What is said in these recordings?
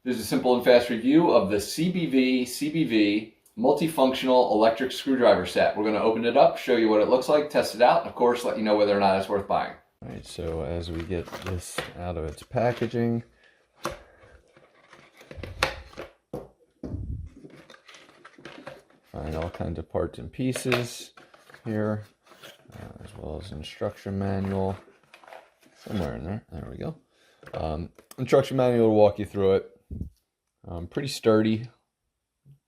This is a simple and fast review of the CBVCBV multifunctional electric screwdriver set. We're going to open it up, show you what it looks like, test it out, and of course let you know whether or not it's worth buying. All right, so as we get this out of its packaging, find all kinds of parts and pieces here, as well as instruction manual somewhere in there. There we go. Instruction manual will walk you through it. Pretty sturdy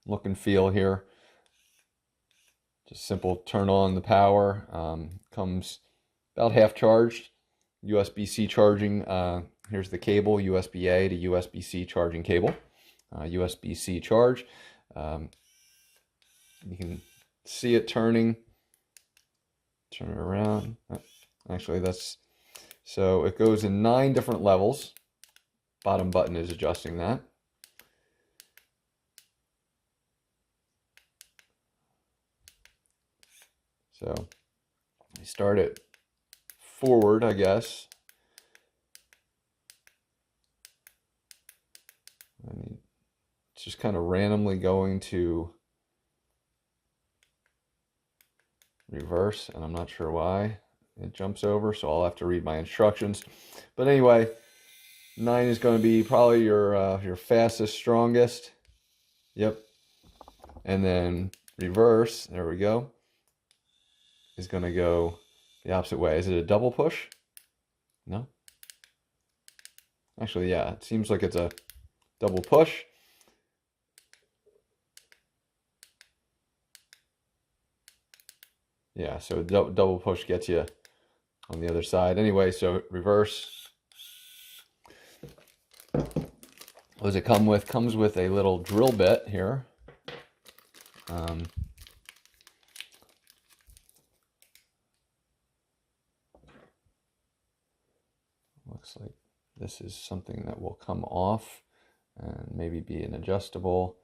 look and feel here. Just simple turn on the power. Comes about half charged. USB-C charging. Here's the cable, USB-A to USB-C charging cable. USB-C charge. You can see it turning. Turn it around. Actually, so it goes in 9 different levels. Bottom button is adjusting that. So I start it forward, I guess. It's just kind of randomly going to reverse, and I'm not sure why it jumps over, so I'll have to read my instructions. But anyway, 9 is going to be probably your fastest, strongest. Yep. And then reverse, there we go, is going to go the opposite way. Is it a double push? No? Actually, yeah, it seems like it's a double push. Yeah, so double push gets you on the other side. Anyway, so reverse. What does it come with? Comes with a little drill bit here. Looks like this is something that will come off and maybe be an adjustable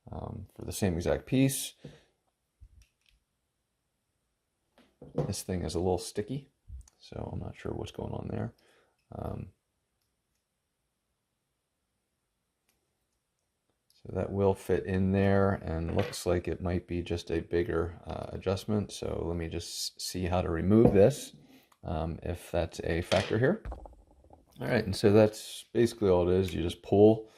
for the same exact piece. This thing is a little sticky, so I'm not sure what's going on there. So that will fit in there, and looks like it might be just a bigger adjustment. So let me just see how to remove this, if that's a factor here. All right, and so that's basically all it is. You just pull.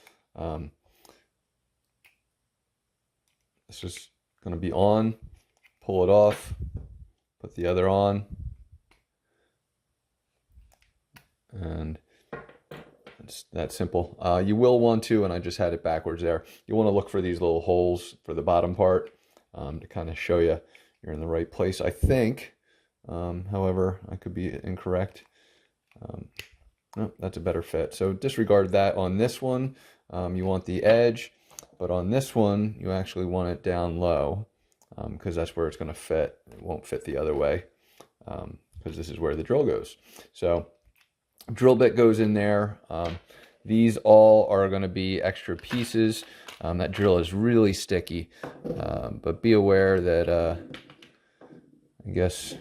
This is going to be on. Pull it off. Put the other on. And it's that simple. You will want to, and I just had it backwards there, you want to look for these little holes for the bottom part to kind of show you you're in the right place, I think. However, I could be incorrect. No, that's a better fit. So disregard that on this one. You want the edge, but on this one, you actually want it down low because that's where it's going to fit. It won't fit the other way because this is where the drill goes. So drill bit goes in there. These all are going to be extra pieces. That drill is really sticky, but be aware that I guess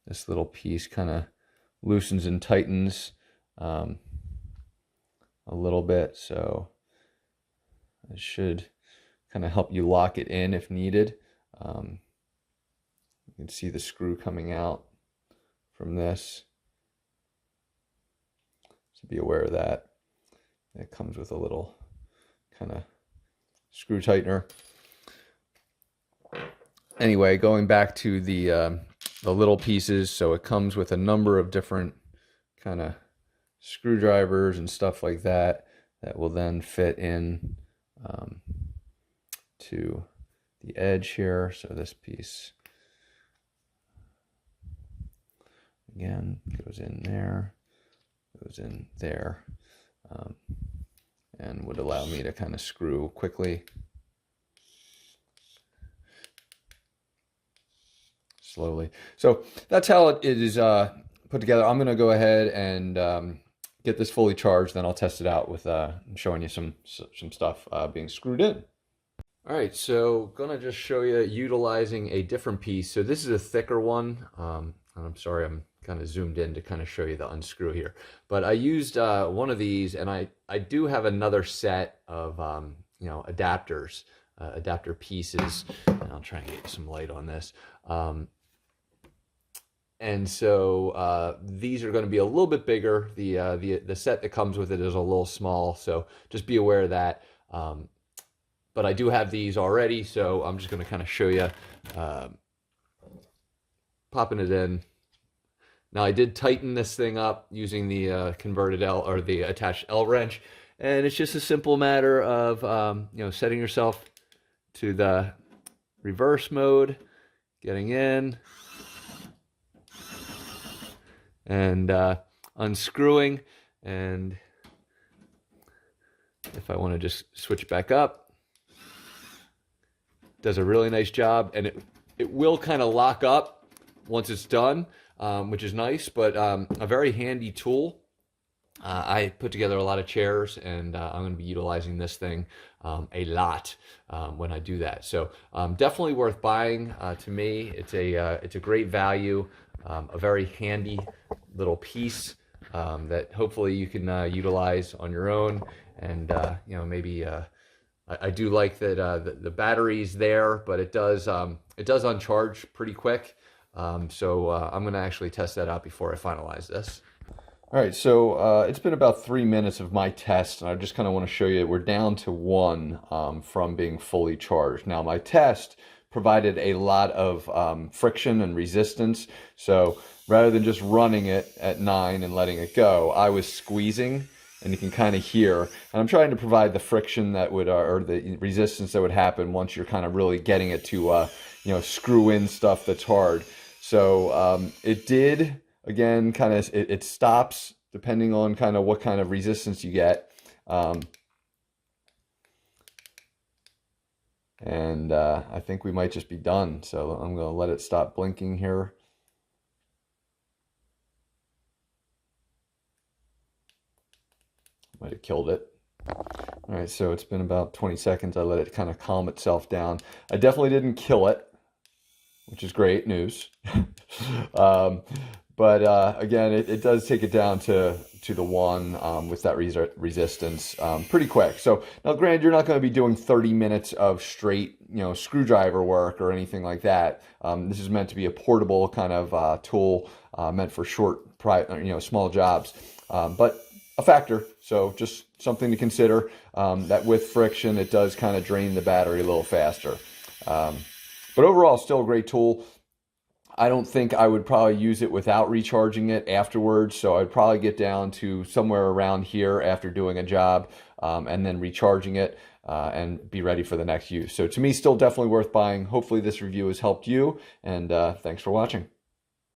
this little piece kind of loosens and tightens a little bit, so it should kind of help you lock it in if needed. You can see the screw coming out from this, so be aware of that. It comes with a little kind of screw tightener. Anyway, going back to the little pieces, so it comes with a number of different kind of screwdrivers and stuff like that that will then fit in to the edge here. So this piece again goes in there, goes in there, and would allow me to kind of screw quickly, slowly. So that's how it is put together. I'm going to go ahead and get this fully charged, then I'll test it out with showing you some stuff being screwed in. All right, so gonna just show you utilizing a different piece. So this is a thicker one. and I'm sorry, I'm kind of zoomed in to kind of show you the unscrew here. But I used one of these, and I do have another set of adapters, adapter pieces. And I'll try and get some light on this. And so these are going to be a little bit bigger. The set that comes with it is a little small, so just be aware of that. But I do have these already, so I'm just going to kind of show you popping it in. Now I did tighten this thing up using the converted L, or the attached L wrench, and it's just a simple matter of setting yourself to the reverse mode, getting in, and unscrewing. And if I want to just switch back up, does a really nice job, and it will kind of lock up once it's done, which is nice, but a very handy tool. I put together a lot of chairs, and I'm going to be utilizing this thing a lot when I do that. So definitely worth buying. To me, it's a great value, a very handy little piece that hopefully you can utilize on your own. And maybe I do like that the battery's there, but it does uncharge pretty quick. So I'm going to actually test that out before I finalize this. All right, so it's been about 3 minutes of my test, and I just kind of want to show you we're down to 1 from being fully charged. Now, my test provided a lot of friction and resistance, so rather than just running it at 9 and letting it go, I was squeezing, and you can kind of hear, and I'm trying to provide the friction that would, or the resistance that would happen once you're kind of really getting it to, screw in stuff that's hard. So it did. Again, kind of it stops depending on kind of what kind of resistance you get. And I think we might just be done. So I'm going to let it stop blinking here. Might have killed it. All right, so it's been about 20 seconds. I let it kind of calm itself down. I definitely didn't kill it, which is great news. But again, it does take it down to the 1 with that resistance pretty quick. So now, granted, you're not going to be doing 30 minutes of straight, screwdriver work or anything like that. This is meant to be a portable kind of tool, meant for short, small jobs. But a factor, so just something to consider, that with friction, it does kind of drain the battery a little faster. But overall, still a great tool. I don't think I would probably use it without recharging it afterwards, so I'd probably get down to somewhere around here after doing a job, and then recharging it and be ready for the next use. So to me, still definitely worth buying. Hopefully this review has helped you, and thanks for watching.